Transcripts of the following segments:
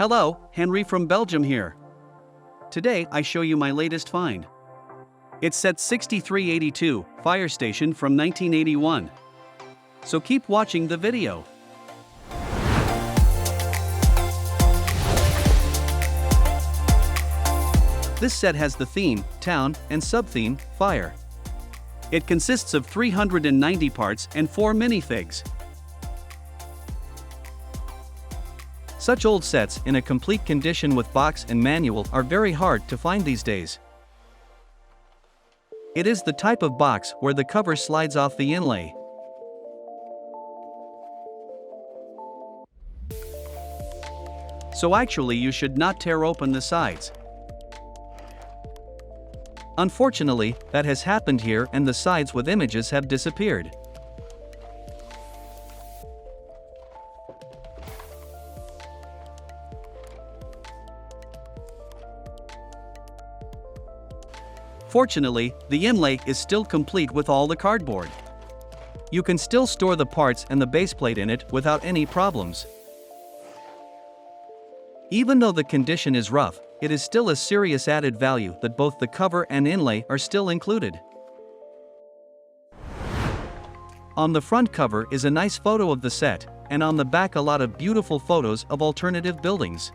Hello, Henry from Belgium here. Today I show you my latest find. It's set 6382, Firestation from 1981. So keep watching the video. This set has the theme, town, and sub-theme, fire. It consists of 390 parts and 4 minifigs. Such old sets in a complete condition with box and manual are very hard to find these days. It is the type of box where the cover slides off the inlay. So actually you should not tear open the sides. Unfortunately, that has happened here and the sides with images have disappeared. Fortunately, the inlay is still complete with all the cardboard. You can still store the parts and the base plate in it without any problems. Even though the condition is rough, it is still a serious added value that both the cover and inlay are still included. On the front cover is a nice photo of the set, and on the back a lot of beautiful photos of alternative buildings.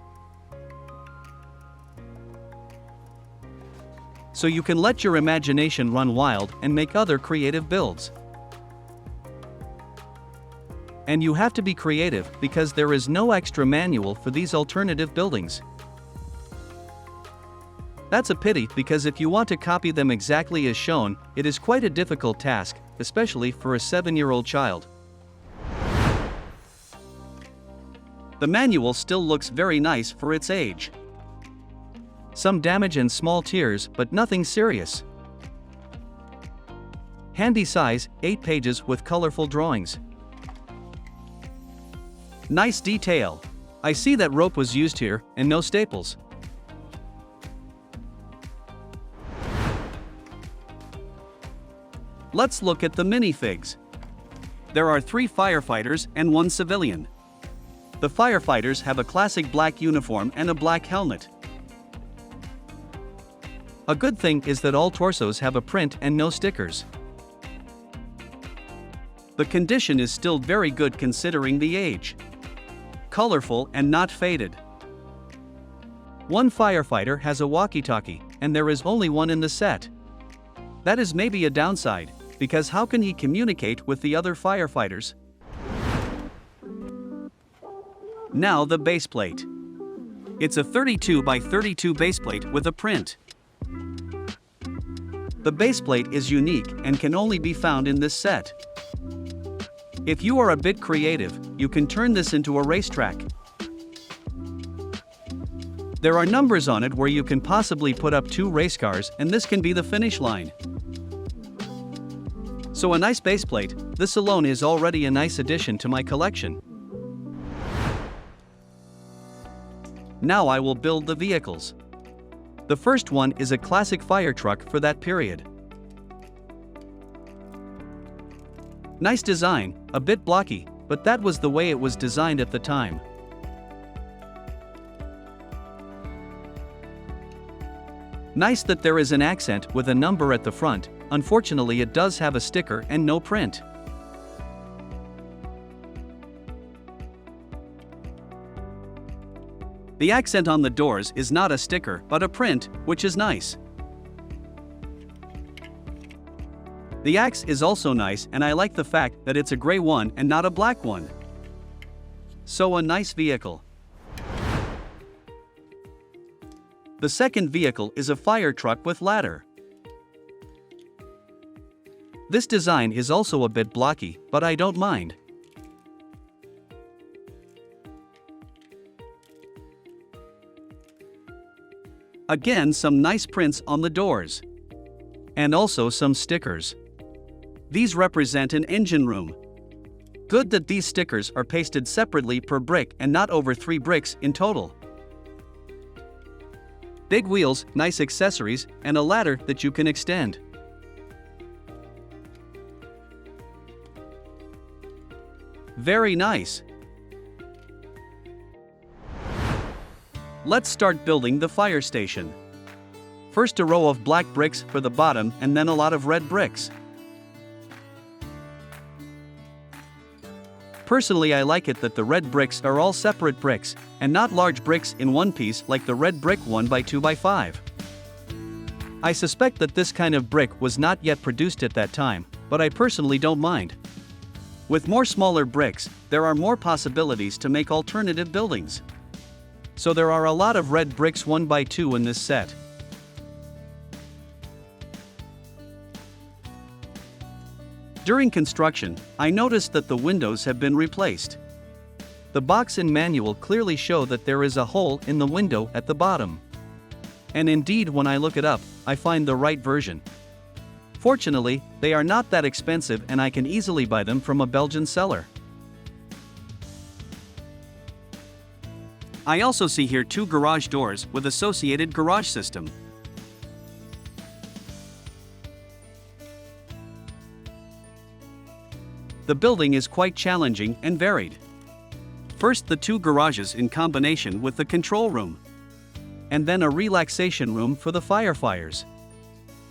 So you can let your imagination run wild and make other creative builds. And you have to be creative because there is no extra manual for these alternative buildings. That's a pity because if you want to copy them exactly as shown, it is quite a difficult task, especially for a 7-year-old child. The manual still looks very nice for its age. Some damage and small tears, but nothing serious. Handy size, 8 pages with colorful drawings. Nice detail. I see that rope was used here, and no staples. Let's look at the minifigs. There are 3 firefighters and 1 civilian. The firefighters have a classic black uniform and a black helmet. A good thing is that all torsos have a print and no stickers. The condition is still very good considering the age. Colorful and not faded. One firefighter has a walkie-talkie, and there is only one in the set. That is maybe a downside, because how can he communicate with the other firefighters? Now the base plate. It's a 32 by 32 base plate with a print. The base plate is unique and can only be found in this set. If you are a bit creative, you can turn this into a racetrack. There are numbers on it where you can possibly put up 2 race cars and this can be the finish line. So a nice base plate, this alone is already a nice addition to my collection. Now I will build the vehicles. The first one is a classic fire truck for that period. Nice design, a bit blocky, but that was the way it was designed at the time. Nice that there is an accent with a number at the front, unfortunately it does have a sticker and no print. The accent on the doors is not a sticker but a print, which is nice. The axe is also nice and I like the fact that it's a gray one and not a black one. So a nice vehicle. The second vehicle is a fire truck with ladder. This design is also a bit blocky, but I don't mind. Again, some nice prints on the doors. And also some stickers. These represent an engine room. Good that these stickers are pasted separately per brick and not over 3 bricks in total. Big wheels, nice accessories, and a ladder that you can extend. Very nice. Let's start building the fire station. First a row of black bricks for the bottom and then a lot of red bricks. Personally, I like it that the red bricks are all separate bricks, and not large bricks in one piece like the red brick 1x2x5. I suspect that this kind of brick was not yet produced at that time, but I personally don't mind. With more smaller bricks, there are more possibilities to make alternative buildings. So there are a lot of red bricks 1x2 in this set. During construction, I noticed that the windows have been replaced. The box and manual clearly show that there is a hole in the window at the bottom. And indeed, when I look it up, I find the right version. Fortunately, they are not that expensive and I can easily buy them from a Belgian seller. I also see here 2 garage doors with associated garage system. The building is quite challenging and varied. First, the 2 garages in combination with the control room. And then a relaxation room for the firefighters.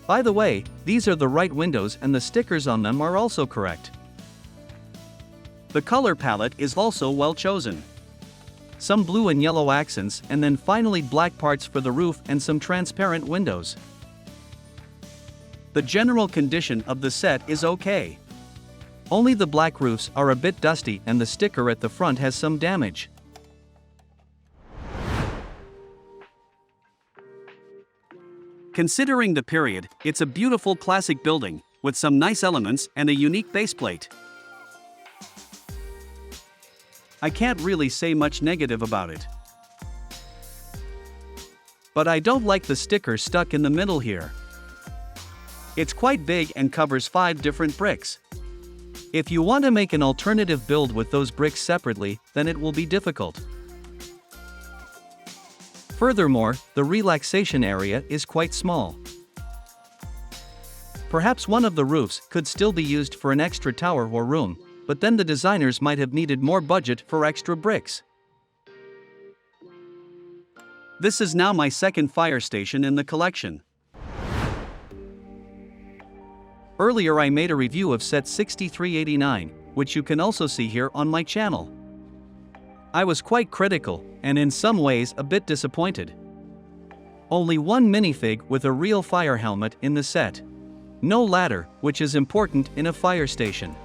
By the way, these are the right windows and the stickers on them are also correct. The color palette is also well chosen. Some blue and yellow accents, and then finally black parts for the roof and some transparent windows. The general condition of the set is okay. Only the black roofs are a bit dusty and the sticker at the front has some damage. Considering the period, it's a beautiful classic building, with some nice elements and a unique baseplate. I can't really say much negative about it. But I don't like the sticker stuck in the middle here. It's quite big and covers 5 different bricks. If you want to make an alternative build with those bricks separately, then it will be difficult. Furthermore, the relaxation area is quite small. Perhaps one of the roofs could still be used for an extra tower or room, but then the designers might have needed more budget for extra bricks. This is now my second fire station in the collection. Earlier I made a review of set 6389, which you can also see here on my channel. I was quite critical, and in some ways a bit disappointed. Only one minifig with a real fire helmet in the set. No ladder, which is important in a fire station.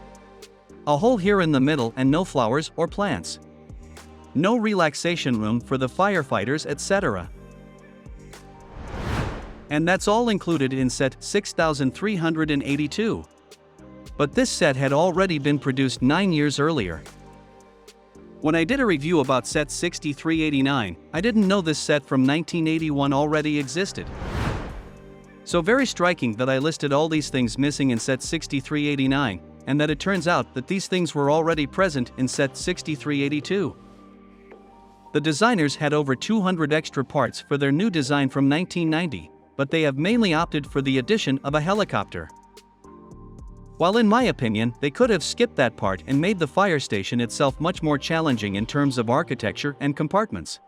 A hole here in the middle and no flowers or plants. No relaxation room for the firefighters, etc. And that's all included in set 6382. But this set had already been produced 9 years earlier. When I did a review about set 6389, I didn't know this set from 1981 already existed. So very striking that I listed all these things missing in set 6389, and that it turns out that these things were already present in set 6382. The designers had over 200 extra parts for their new design from 1990. But they have mainly opted for the addition of a helicopter. While in my opinion, they could have skipped that part and made the fire station itself much more challenging in terms of architecture and compartments.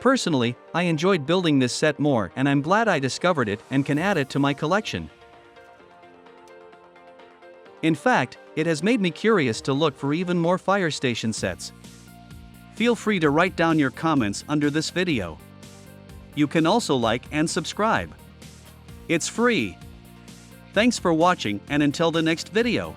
Personally, I enjoyed building this set more and I'm glad I discovered it and can add it to my collection. In fact, it has made me curious to look for even more fire station sets. Feel free to write down your comments under this video. You can also like and subscribe. It's free. Thanks for watching and until the next video.